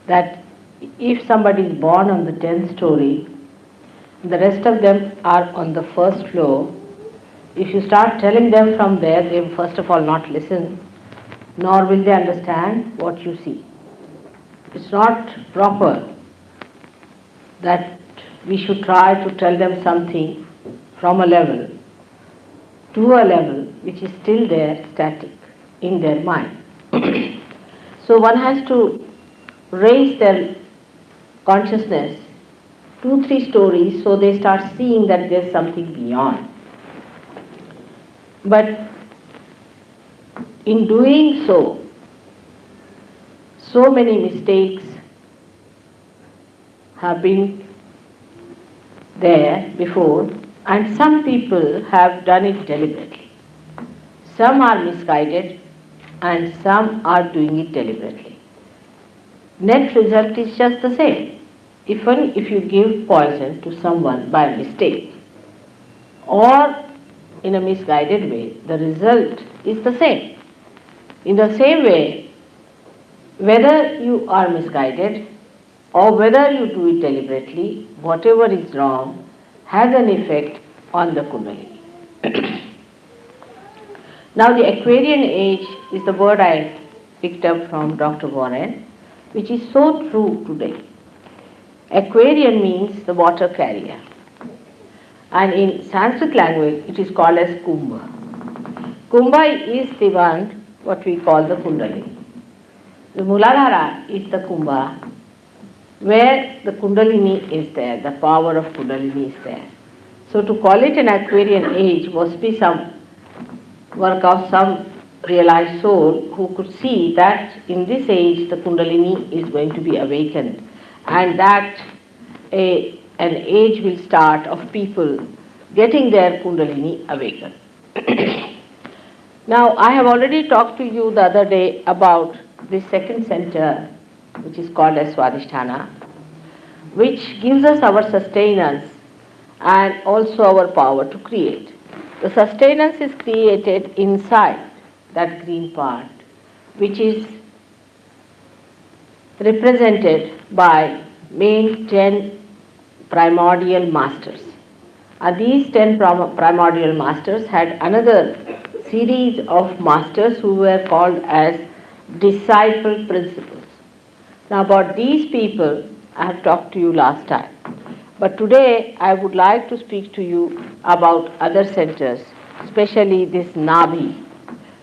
that if somebody is born on the 10th story, the rest of them are on the first floor. If you start telling them from there, they will first of all not listen, nor will they understand what you see. It's not proper that we should try to tell them something from a level to a level which is still there, static, in their mind. So one has to raise their consciousness 2, 3 stories so they start seeing that there's something beyond. But in doing so, so many mistakes have been there before, and some people have done it deliberately. Some are misguided and some are doing it deliberately. Net result is just the same. Even if you give poison to someone by mistake or in a misguided way, the result is the same. In the same way, whether you are misguided or whether you do it deliberately, whatever is wrong has an effect on the Kundalini. Now the Aquarian age is the word I picked up from Dr. Warren, which is so true today. Aquarian means the water carrier, and in Sanskrit language it is called as Kumbha. Kumbha is the one what we call the Kundalini. The Muladhara is the Kumbha, where the Kundalini is there, the power of Kundalini is there. So to call it an Aquarian age must be some work of some realized soul who could see that in this age the Kundalini is going to be awakened, and that an age will start of people getting their Kundalini awakened. Now I have already talked to you the other day about this second center, which is called as Swadhisthana, which gives us our sustenance and also our power to create. The sustenance is created inside that green part, which is represented by main 10 primordial masters. And these 10 primordial masters had another series of masters who were called as disciple principles. Now about these people I have talked to you last time. But today I would like to speak to you about other centers, especially this Nabhi,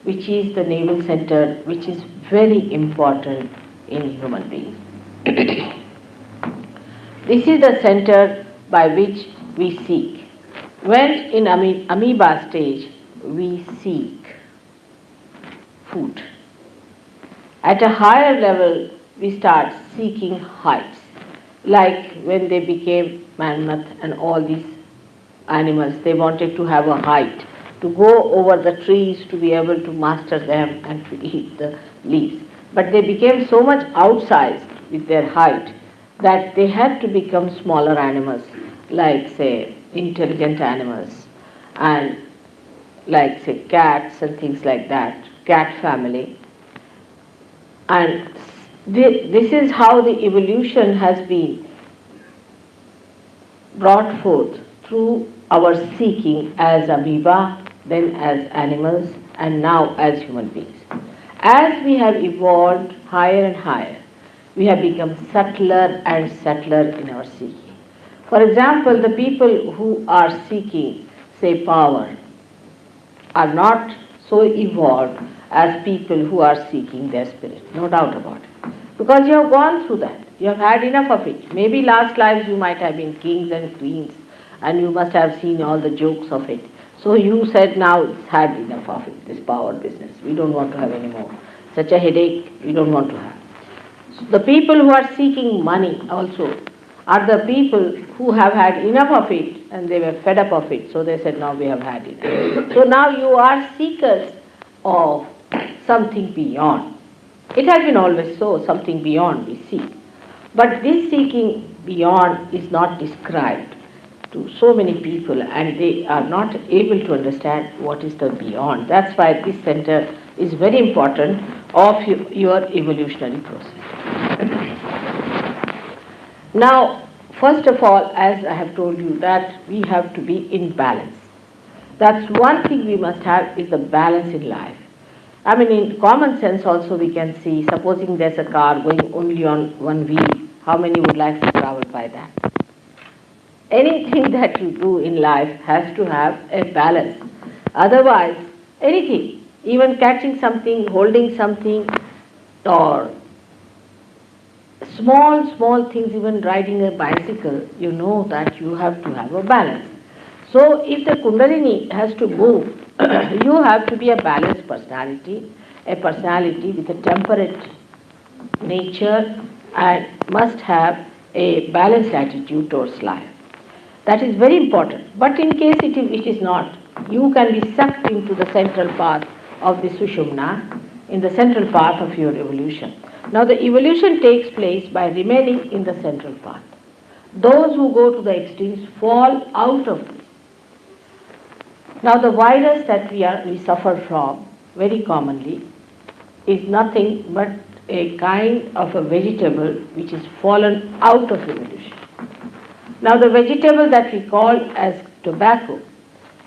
which is the navel center, which is very important in human beings. This is the center by which we seek. When in amoeba stage, we seek food. At a higher level, we start seeking heights, like when they became mammoth and all these animals, they wanted to have a height, to go over the trees, to be able to master them and to eat the leaves. But they became so much outsized with their height that they had to become smaller animals, like say intelligent animals, and like say cats and things like that, cat family. And this is how the evolution has been brought forth through our seeking as amoeba, then as animals, and now as human beings. As we have evolved higher and higher, we have become subtler and subtler in our seeking. For example, the people who are seeking, say, power, are not so evolved as people who are seeking their spirit, no doubt about it. Because you have gone through that, you have had enough of it. Maybe last lives you might have been kings and queens, and you must have seen all the jokes of it. So you said, now it's had enough of it, this power business. We don't want to have any more. Such a headache we don't want to have. So the people who are seeking money also are the people who have had enough of it and they were fed up of it. So they said, now we have had it. So now you are seekers of something beyond. It has been always so, something beyond we seek. But this seeking beyond is not described to so many people, and they are not able to understand what is the beyond. That's why this center is very important of your evolutionary process. Now, first of all, as I have told you, that we have to be in balance. That's one thing we must have, is the balance in life. I mean, in common sense also we can see, supposing there's a car going only on one wheel, how many would like to travel by that? Anything that you do in life has to have a balance. Otherwise, anything, even catching something, holding something, or small things, even riding a bicycle, you know that you have to have a balance. So if the Kundalini has to move, you have to be a balanced personality, a personality with a temperate nature, and must have a balanced attitude towards life. That is very important. But in case it is not, you can be sucked into the central path of the Sushumna, in the central path of your evolution. Now the evolution takes place by remaining in the central path. Those who go to the extremes fall out of this. Now the virus that we suffer from very commonly is nothing but a kind of a vegetable which is fallen out of evolution. Now the vegetable that we call as tobacco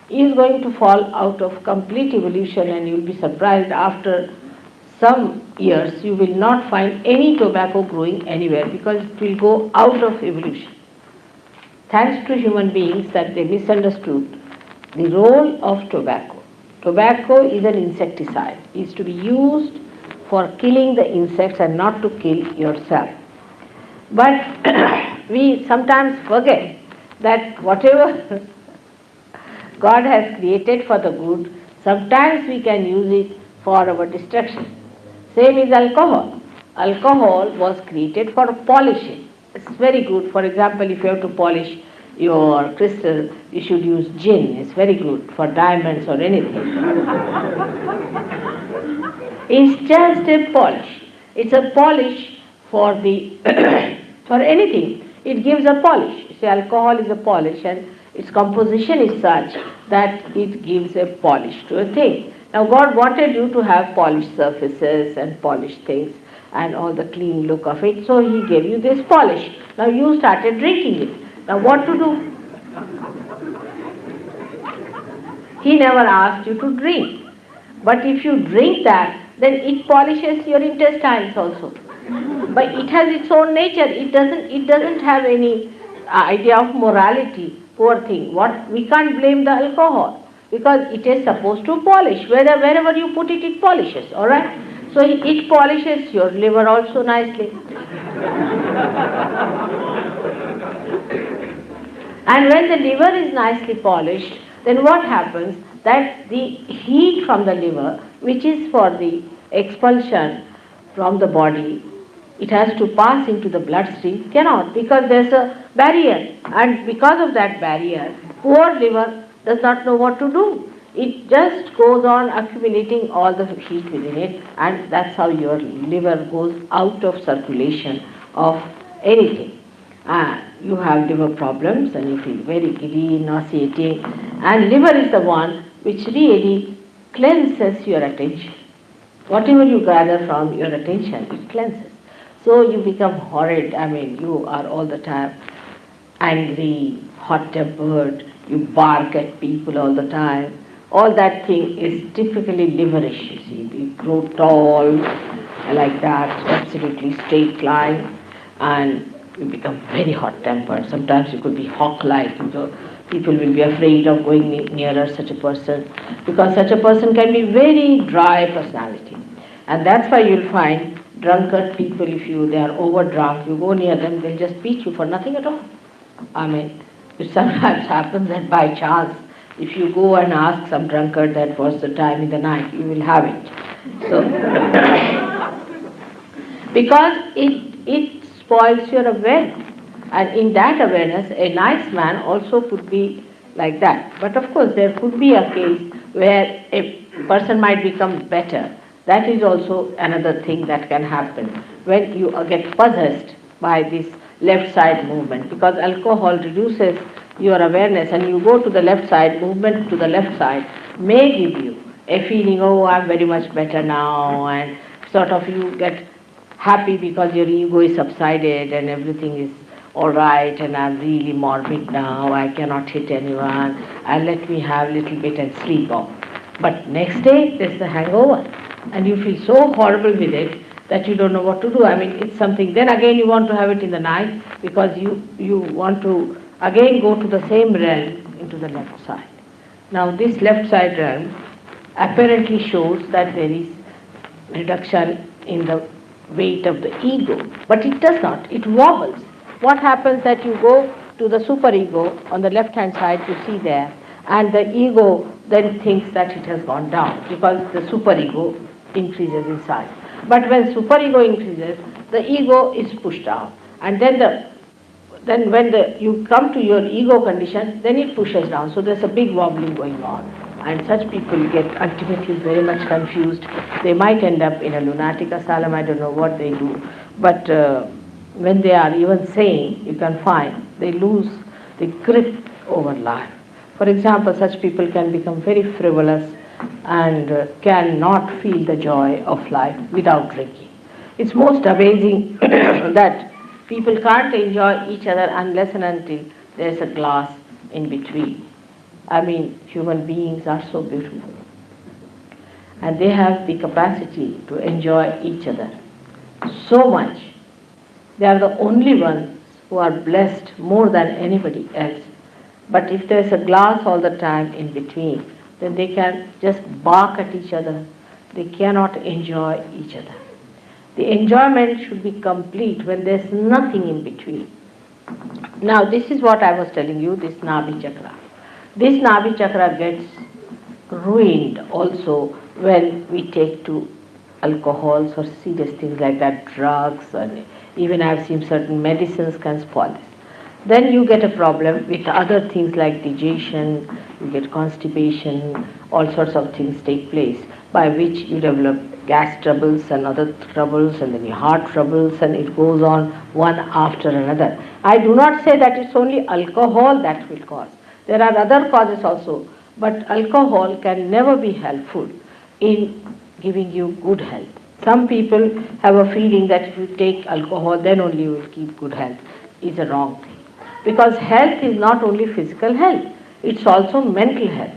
is going to fall out of complete evolution, and you will be surprised after some years you will not find any tobacco growing anywhere, because it will go out of evolution. Thanks to human beings that they misunderstood the role of tobacco. Tobacco is an insecticide. It is to be used for killing the insects and not to kill yourself. But we sometimes forget that whatever God has created for the good, sometimes we can use it for our destruction. Same is alcohol. Alcohol was created for polishing. It's very good. For example, if you have to polish your crystal, you should use gin. It's very good for diamonds or anything. It's just a polish. It's a polish for the for anything. It gives a polish. See, alcohol is a polish, and its composition is such that it gives a polish to a thing. Now God wanted you to have polished surfaces and polished things and all the clean look of it, so He gave you this polish. Now you started drinking it. Now what to do? He never asked you to drink. But if you drink that, then it polishes your intestines also. But it has its own nature. It doesn't have any idea of morality. Poor thing. We can't blame the alcohol, because it is supposed to polish. Wherever you put it, it polishes. All right. So it polishes your liver also nicely. And when the liver is nicely polished, then what happens? That the heat from the liver, which is for the expulsion from the body, it has to pass into the bloodstream, cannot, because there's a barrier. And because of that barrier, poor liver does not know what to do. It just goes on accumulating all the heat within it, and that's how your liver goes out of circulation of anything. You have liver problems and you feel very giddy, nauseating, and liver is the one which really cleanses your attention. Whatever you gather from your attention, it cleanses. So you become horrid. I mean, you are all the time angry, hot-tempered, you bark at people all the time. All that thing is typically liverish, you see. You grow tall like that, absolutely straight line, and you become very hot-tempered. Sometimes you could be hawk-like. People will be afraid of going nearer such a person, because such a person can be very dry personality. And that's why you'll find drunkard people, if they are over-drunk, you go near them, they'll just beat you for nothing at all. I mean, it sometimes happens that by chance, if you go and ask some drunkard that what's the time in the night, you will have it. So, because it spoils your awareness. And in that awareness, a nice man also could be like that. But of course, there could be a case where a person might become better. That is also another thing that can happen when you get possessed by this left side movement, because alcohol reduces your awareness, and you go to the left side, movement to the left side may give you a feeling, oh, I'm very much better now, and sort of you get happy because your ego is subsided and everything is all right, and I'm really morbid now, I cannot hit anyone, and let me have a little bit and sleep off. But next day, there's the hangover, and you feel so horrible with it that you don't know what to do. I mean, it's something, then again you want to have it in the night because you want to again go to the same realm into the left side. Now, this left side realm apparently shows that there is reduction in the weight of the ego, but it does not, it wobbles. What happens that you go to the superego on the left hand side, you see there, and the ego then thinks that it has gone down because the superego increases in size. But when superego increases, the ego is pushed down, and then when you come to your ego condition, then it pushes down. So there's a big wobbling going on. And such people get ultimately very much confused. They might end up in a lunatic asylum, I don't know what they do. But when they are even sane, you can find they lose the grip over life. For example, such people can become very frivolous and cannot feel the joy of life without drinking. It's most amazing that people can't enjoy each other unless and until there's a glass in between. I mean, human beings are so beautiful. And they have the capacity to enjoy each other so much. They are the only ones who are blessed more than anybody else. But if there's a glass all the time in between, then they can just bark at each other. They cannot enjoy each other. The enjoyment should be complete when there's nothing in between. Now, this is what I was telling you, this Nabhi Chakra. This Nabhi Chakra gets ruined also when we take to alcohols or serious things like that, drugs, and even I've seen certain medicines can spoil this. Then you get a problem with other things like digestion, you get constipation, all sorts of things take place by which you develop gas troubles and other troubles and then your heart troubles, and it goes on one after another. I do not say that it's only alcohol that will cause. There are other causes also, but alcohol can never be helpful in giving you good health. Some people have a feeling that if you take alcohol, then only you will keep good health. It's a wrong thing. Because health is not only physical health, it's also mental health.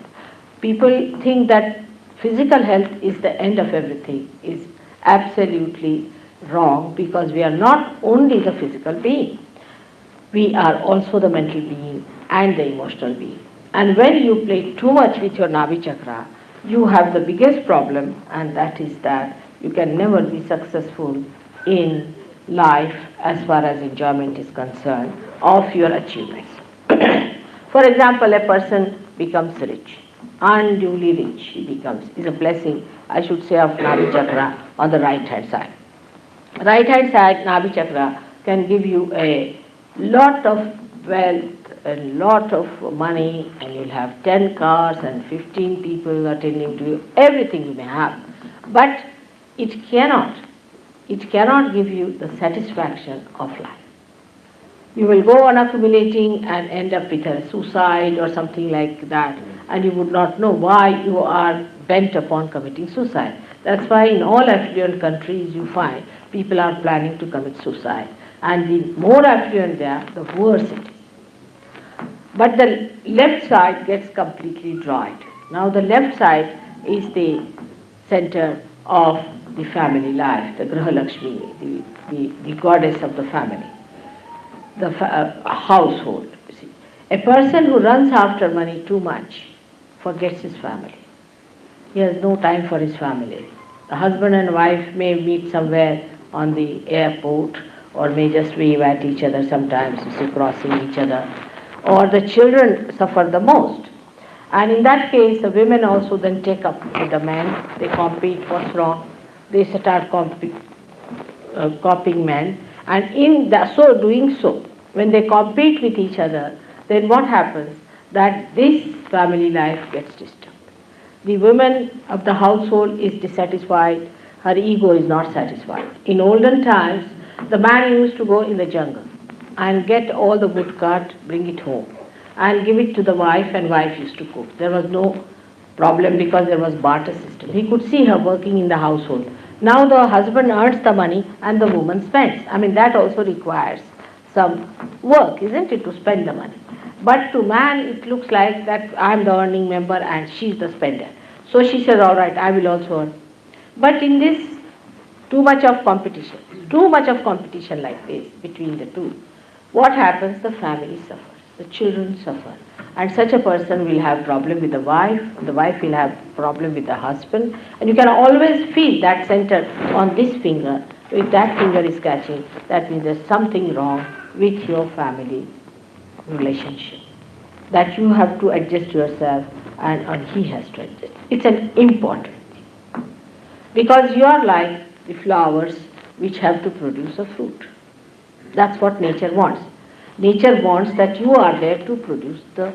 People think that physical health is the end of everything. Is absolutely wrong, because we are not only the physical being. We are also the mental being and the emotional being. And when you play too much with your Nabhi Chakra, you have the biggest problem, and that is that you can never be successful in life as far as enjoyment is concerned of your achievements. For example, a person becomes rich, unduly rich he becomes, is a blessing, I should say, of Nabhi Chakra on the right hand side. Right hand side Nabhi Chakra can give you a lot of wealth, a lot of money, and you'll have 10 cars and 15 people attending to you, everything you may have. But it cannot give you the satisfaction of life. You will go on accumulating and end up with a suicide or something like that, and you would not know why you are bent upon committing suicide. That's why in all affluent countries you find people are planning to commit suicide. And the more affluent they are, the worse it is. But the left side gets completely dried. Now the left side is the center of the family life, the Graha Lakshmi, the goddess of the family, the household. You see. A person who runs after money too much forgets his family. He has no time for his family. The husband and wife may meet somewhere on the airport, or may just wave at each other sometimes, you see, crossing each other. Or the children suffer the most. And in that case, the women also then take up with the men. They compete, what's wrong? They start copying men. And in doing so, when they compete with each other, then what happens? That this family life gets disturbed. The woman of the household is dissatisfied, her ego is not satisfied. In olden times, the man used to go in the jungle and get all the wood cut, bring it home, and give it to the wife, and wife used to cook. There was no problem because there was barter system. He could see her working in the household. Now the husband earns the money and the woman spends. I mean, that also requires some work, isn't it, to spend the money. But to man, it looks like that I'm the earning member and she's the spender. So she says, all right, I will also earn. But in this, too much of competition like this between the two, what happens? The family suffers, the children suffer. And such a person will have problem with the wife will have problem with the husband, and you can always feel that center on this finger. If that finger is catching, that means there's something wrong with your family relationship, that you have to adjust yourself and he has to adjust. It's an important thing. Because you are like the flowers which have to produce a fruit. That's what nature wants. Nature wants that you are there to produce the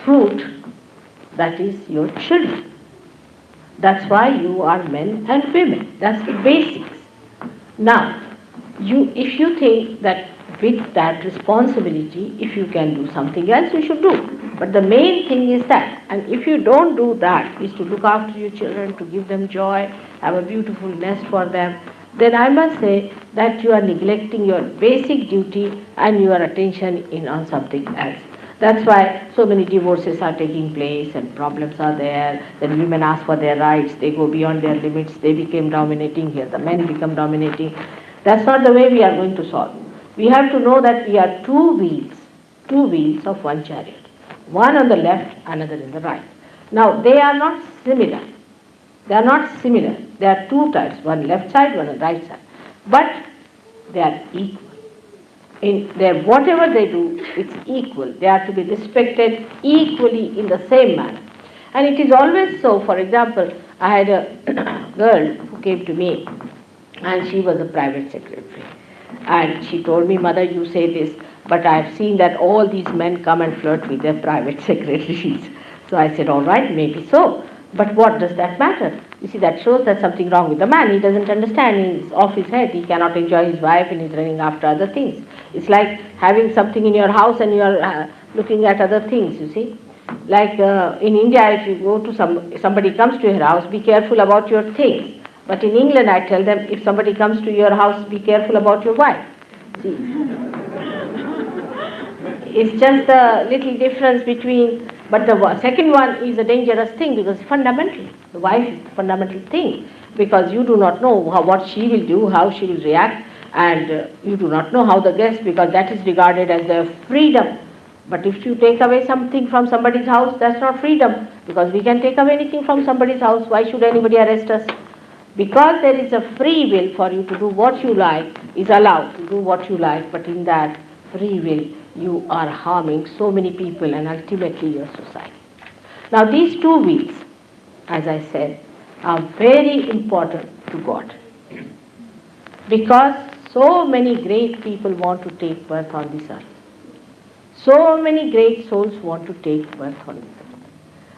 fruit, that is your children. That's why you are men and women. That's the basics. Now, if you think that with that responsibility, if you can do something else, you should do. But the main thing is that, and if you don't do that, is to look after your children, to give them joy, have a beautiful nest for them, then I must say that you are neglecting your basic duty and your attention on something else. That's why so many divorces are taking place and problems are there. Then women ask for their rights, they go beyond their limits, they become dominating here, the men become dominating. That's not the way we are going to solve. We have to know that we are two wheels of one chariot. One on the left, another in the right. Now, they are not similar. They are not similar. There are two types, one left side, one on the right side. But they are equal. In their whatever they do, it's equal. They are to be respected equally in the same manner. And it is always so. For example, I had a girl who came to me, and she was a private secretary. And she told me, Mother, you say this, but I have seen that all these men come and flirt with their private secretaries. So I said, all right, maybe so. But what does that matter? You see, that shows there's something wrong with the man. He doesn't understand. He's off his head. He cannot enjoy his wife and he's running after other things. It's like having something in your house and you're looking at other things, you see. Like in India, if you go to somebody comes to your house, be careful about your things. But in England, I tell them, if somebody comes to your house, be careful about your wife. See, it's just a little difference between, but the second one is a dangerous thing because fundamental. The wife is the fundamental thing because you do not know what she will do, how she will react, and you do not know how the guest, because that is regarded as their freedom. But if you take away something from somebody's house, that's not freedom, because we can take away anything from somebody's house. Why should anybody arrest us? Because there is a free will for you to do what you like, is allowed to do what you like, but in that free will you are harming so many people and ultimately your society. Now these two wheels, as I said, are very important to God, because so many great people want to take birth on this earth. So many great souls want to take birth on this earth.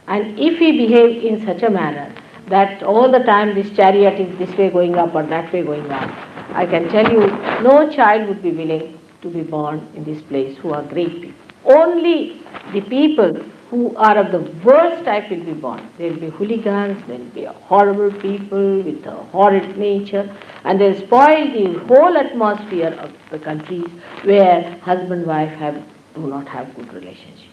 And if we behave in such a manner that all the time this chariot is this way going up or that way going up, I can tell you no child would be willing to be born in this place who are great people. Only the people who are of the worst type will be born. There will be hooligans, there will be horrible people with a horrid nature, and they spoil the whole atmosphere of the countries where husband and wife do not have good relationship.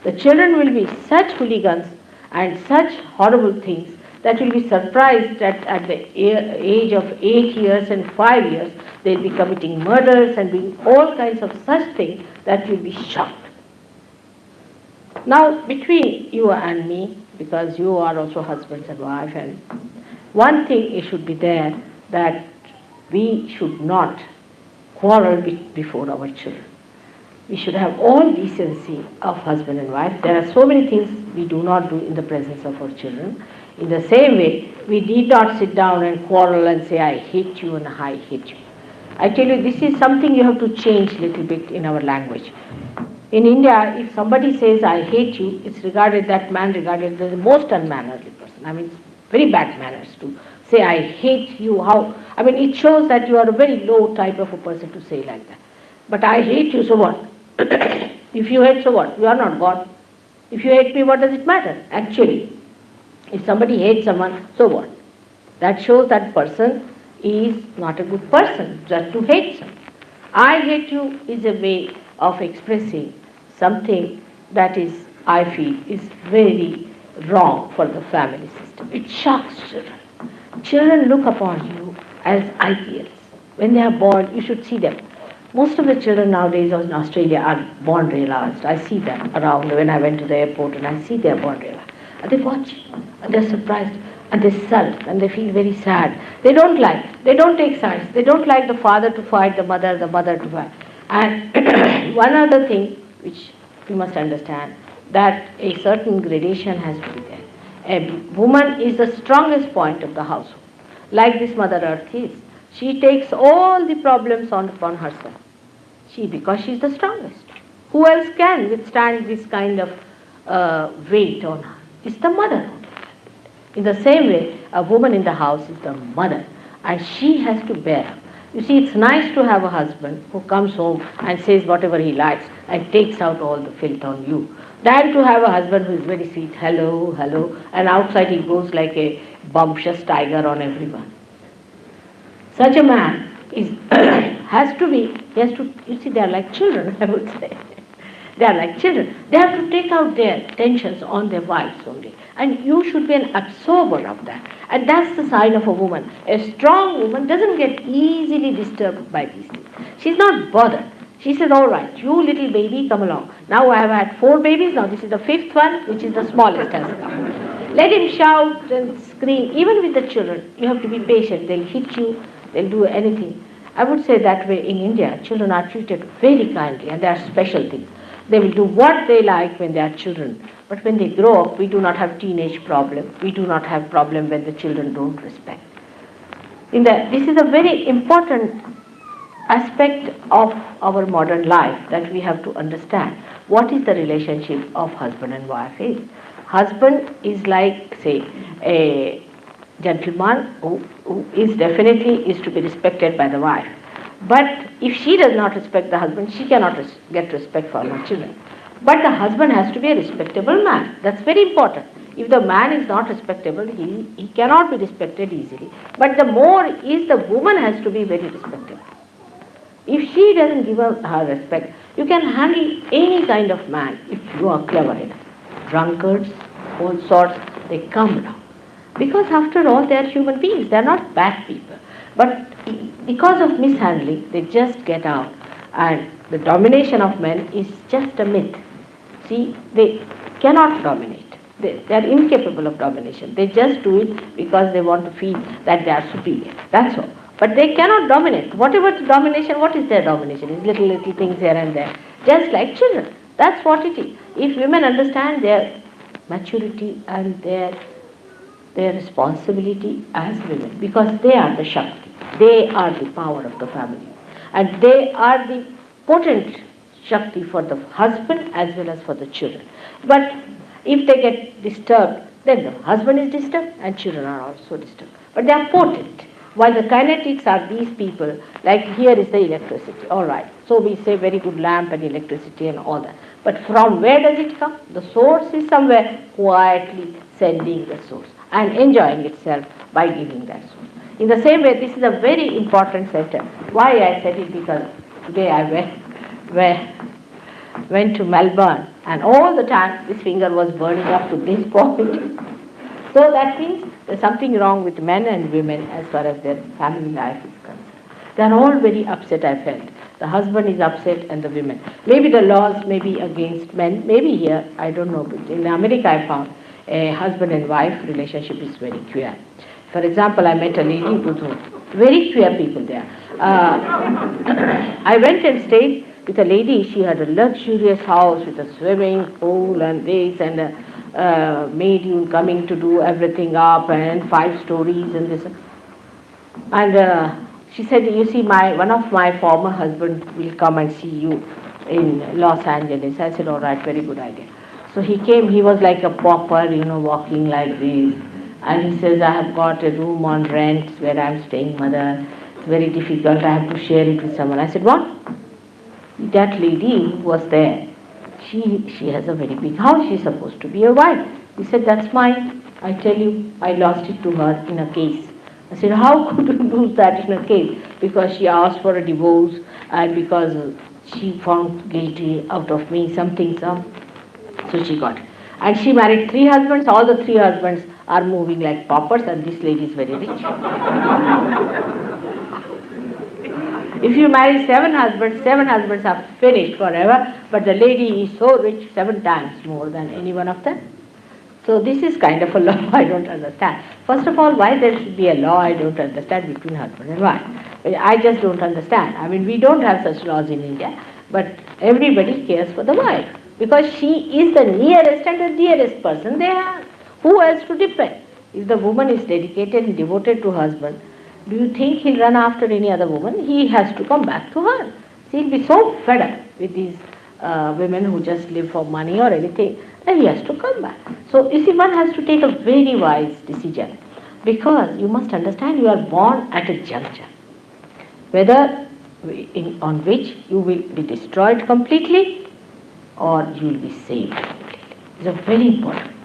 The children will be such hooligans and such horrible things that will be surprised that at the age of 8 years and 5 years, they'll be committing murders and doing all kinds of such things that you'll be shocked. Now, between you and me, because you are also husbands and wife, and one thing it should be there, that we should not quarrel before our children. We should have all decency of husband and wife. There are so many things we do not do in the presence of our children. In the same way, we need not sit down and quarrel and say, I hate you and I hate you. I tell you, this is something you have to change a little bit in our language. In India, if somebody says, I hate you, it's regarded, that man regarded as the most unmannerly person. I mean, it's very bad manners to say, I hate you. How? I mean, it shows that you are a very low type of a person to say like that. But I hate you, so what? If you hate, so what? You are not God. If you hate me, what does it matter? Actually, if somebody hates someone, so what? That shows that person is not a good person, just to hate someone. I hate you is a way of expressing something that is, I feel, is very wrong for the family system. It shocks children. Children look upon you as ideals. When they are born, you should see them. Most of the children nowadays in Australia are born realized. I see them around when I went to the airport and I see they are born realized. And they watch and they're surprised and they sulk and they feel very sad. They don't take sides. They don't like the father to fight the mother to fight. And one other thing which we must understand, that a certain gradation has to be there. A woman is the strongest point of the household, like this Mother Earth is. She takes all the problems upon herself. Because she is the strongest. Who else can withstand this kind of weight on her? It's the mother. In the same way, a woman in the house is the mother, and she has to bear up. You see, it's nice to have a husband who comes home and says whatever he likes and takes out all the filth on you, than to have a husband who is very sweet, hello, hello, and outside he goes like a bumptious tiger on everyone. Such a man is you see, they are like children, I would say. They are like children. They have to take out their tensions on their wives only. And you should be an absorber of that. And that's the sign of a woman. A strong woman doesn't get easily disturbed by these things. She's not bothered. She says, all right, you little baby, come along. Now I have had 4 babies, now this is the 5th one, which is the smallest has come. Let him shout and scream. Even with the children, you have to be patient. They'll hit you, they'll do anything. I would say that way in India, children are treated very kindly and they are special things. They will do what they like when they are children. But when they grow up, we do not have teenage problem. We do not have problem when the children don't respect. This is a very important aspect of our modern life that we have to understand. What is the relationship of husband and wife is? Husband is like, say, a gentleman who is definitely is to be respected by the wife. But if she does not respect the husband, she cannot get respect for her children. But the husband has to be a respectable man. That's very important. If the man is not respectable, he cannot be respected easily. But the more is the woman has to be very respectable. If she doesn't give her respect, you can handle any kind of man if you are clever enough. Drunkards, all sorts, they come now. Because after all, they are human beings. They are not bad people. But because of mishandling, they just get out. And the domination of men is just a myth. See, they cannot dominate. They are incapable of domination. They just do it because they want to feel that they are superior. That's all. But they cannot dominate. Whatever the domination, what is their domination? It's little things here and there. Just like children. That's what it is. If women understand their maturity and their responsibility as women, because they are the Shakti. They are the power of the family. And they are the potent Shakti for the husband as well as for the children. But if they get disturbed, then the husband is disturbed and children are also disturbed. But they are potent. While the kinetics are these people, like here is the electricity. All right. So we say very good lamp and electricity and all that. But from where does it come? The source is somewhere quietly sending the source and enjoying itself by giving that source. In the same way, this is a very important sentence. Why I said it? Because today I went to Melbourne and all the time this finger was burning up to this point. So that means there's something wrong with men and women as far as their family life is concerned. They are all very upset, I felt. The husband is upset and the women. Maybe the laws may be against men. Maybe here, I don't know. But in America I found a husband and wife relationship is very queer. For example, I met a lady with very queer people there. I went and stayed with a lady. She had a luxurious house with a swimming pool and this and a maid coming to do everything up and 5 stories and this. And she said, you see, one of my former husbands will come and see you in Los Angeles. I said, all right, very good idea. So he came, he was like a pauper, walking like this. And he says, I have got a room on rent where I am staying, mother. It's very difficult, I have to share it with someone. I said, what? That lady who was there, she has a very big house, she's supposed to be a wife. He said, that's mine. I tell you, I lost it to her in a case. I said, how could you lose that in a case? Because she asked for a divorce and because she found guilty out of me something, so she got. And she married 3 husbands. All the 3 husbands are moving like paupers, and this lady is very rich. If you marry 7 husbands are finished forever, but the lady is so rich, 7 times more than any one of them. So this is kind of a law I don't understand. First of all, why there should be a law I don't understand between husband and wife. I just don't understand. I mean, we don't have such laws in India, but everybody cares for the wife because she is the nearest and the dearest person they have. Who else to depend? If the woman is dedicated and devoted to husband, do you think he'll run after any other woman? He has to come back to her. He'll be so fed up with these women who just live for money or anything, that he has to come back. So you see, one has to take a very wise decision because you must understand you are born at a juncture, whether on which you will be destroyed completely or you will be saved completely. It's a very important thing.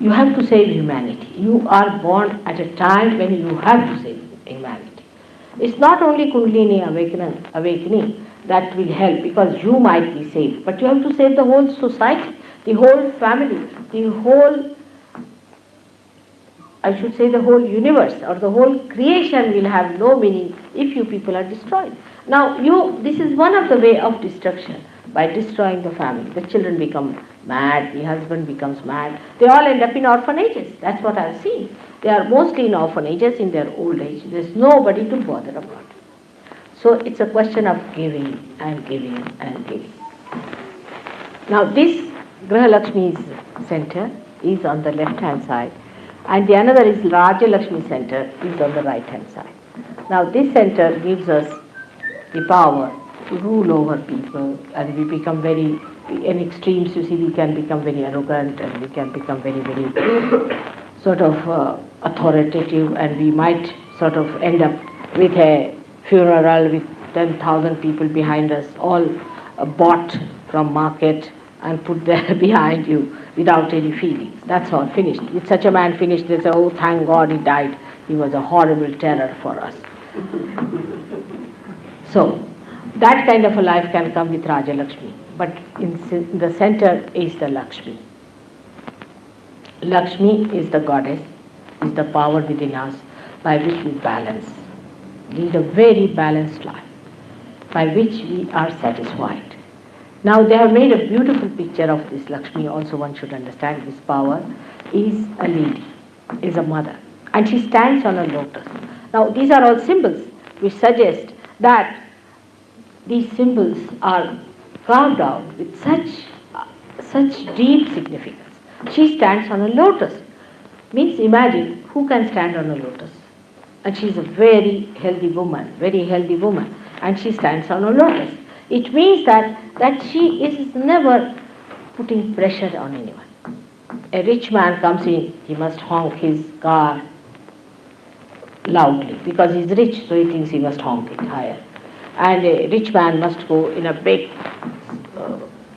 You have to save humanity. You are born at a time when you have to save humanity. It's not only Kundalini awakening that will help because you might be saved, but you have to save the whole society, the whole family, the whole, I should say the whole universe or the whole creation will have no meaning if you people are destroyed. Now this is one of the way of destruction, by destroying the family. The children become mad, the husband becomes mad. They all end up in orphanages. That's what I've seen. They are mostly in orphanages in their old age. There's nobody to bother about. So it's a question of giving and giving and giving. Now this Graha Lakshmi's center is on the left hand side and the another is Raja Lakshmi center is on the right hand side. Now this center gives us the power to rule over people and we become very, in extremes you see we can become very arrogant and we can become very, very sort of authoritative and we might sort of end up with a funeral with 10,000 people behind us, all bought from market and put there behind you without any feelings. That's all, finished. With such a man finished, they say, oh thank God he died. He was a horrible terror for us. So that kind of a life can come with Raja Lakshmi. But in the center is the Lakshmi. Lakshmi is the goddess, is the power within us by which we balance, lead a very balanced life, by which we are satisfied. Now they have made a beautiful picture of this Lakshmi. Also one should understand this power is a lady, is a mother, and she stands on a lotus. Now these are all symbols which suggest that these symbols are carved out with such deep significance. She stands on a lotus. Means imagine who can stand on a lotus. And she is a very healthy woman, and she stands on a lotus. It means that she is never putting pressure on anyone. A rich man comes in, he must honk his car loudly because he's rich, so he thinks he must honk it higher. And a rich man must go in a big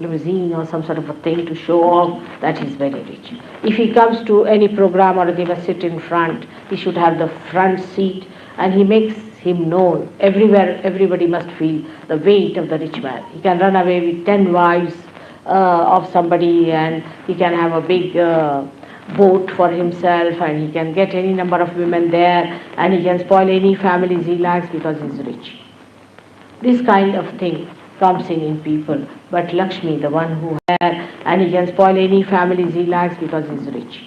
limousine or some sort of a thing to show off that he's very rich. If he comes to any program or they must sit in front, he should have the front seat and he makes him known. Everywhere, everybody must feel the weight of the rich man. He can run away with 10 wives of somebody and he can have a big boat for himself and he can get any number of women there and he can spoil any families he likes because he's rich. This kind of thing comes in people, but Lakshmi, the one who has, and he can spoil any families he likes because he's rich.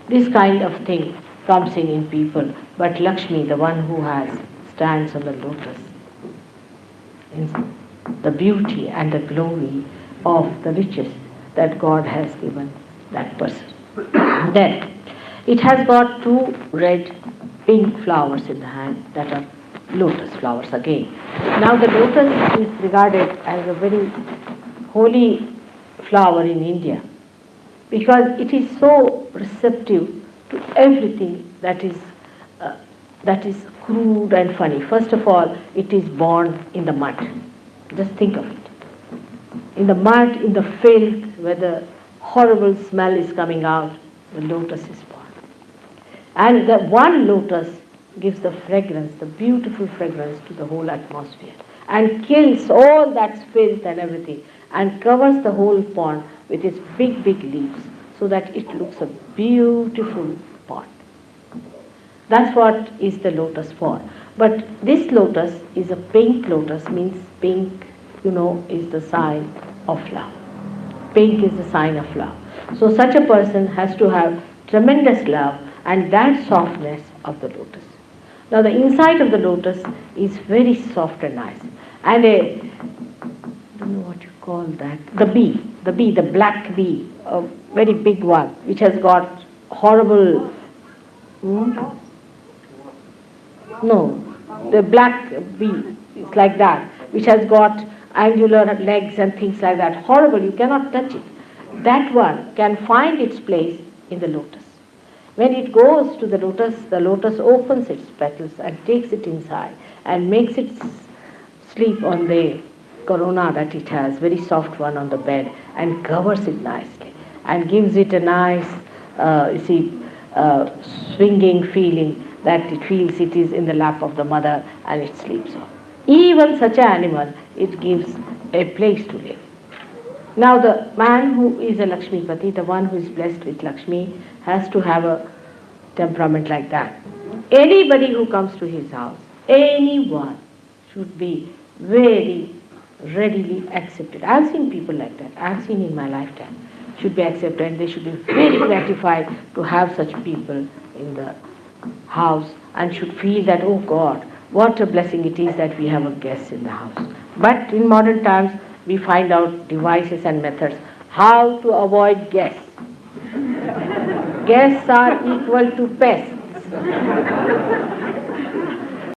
This kind of thing comes in people, but Lakshmi, the one who has, stands on the lotus. The beauty and the glory of the riches that God has given that person. Then, it has got 2 red pink flowers in the hand that are lotus flowers again. Now the lotus is regarded as a very holy flower in India because it is so receptive to everything that is crude and funny. First of all, it is born in the mud. Just think of it. In the mud, in the filth, where the horrible smell is coming out, the lotus is born. And the one lotus gives the fragrance, the beautiful fragrance to the whole atmosphere. and kills all that filth and everything and covers the whole pond with its big, big leaves so that it looks a beautiful pond. That's what is the lotus for. But this lotus is a pink lotus, means pink, is the sign of love. Pink is the sign of love. So such a person has to have tremendous love and that softness of the lotus. Now the inside of the lotus is very soft and nice. And I don't know what you call that, the black bee, a very big one, which has got horrible, no, the black bee is like that, which has got angular legs and things like that. Horrible, you cannot touch it. That one can find its place in the lotus. When it goes to the lotus opens its petals and takes it inside and makes it sleep on the corona that it has, very soft one on the bed, and covers it nicely and gives it a nice, swinging feeling that it feels it is in the lap of the mother and it sleeps on. Even such an animal, it gives a place to live. Now the man who is a Lakshmipati, the one who is blessed with Lakshmi, has to have a temperament like that. Anybody who comes to his house, anyone, should be very readily accepted. I've seen people like that. I've seen in my lifetime. Should be accepted, and they should be very gratified to have such people in the house and should feel that, oh God, what a blessing it is that we have a guest in the house. But in modern times, we find out devices and methods how to avoid guests. Guests are equal to pests.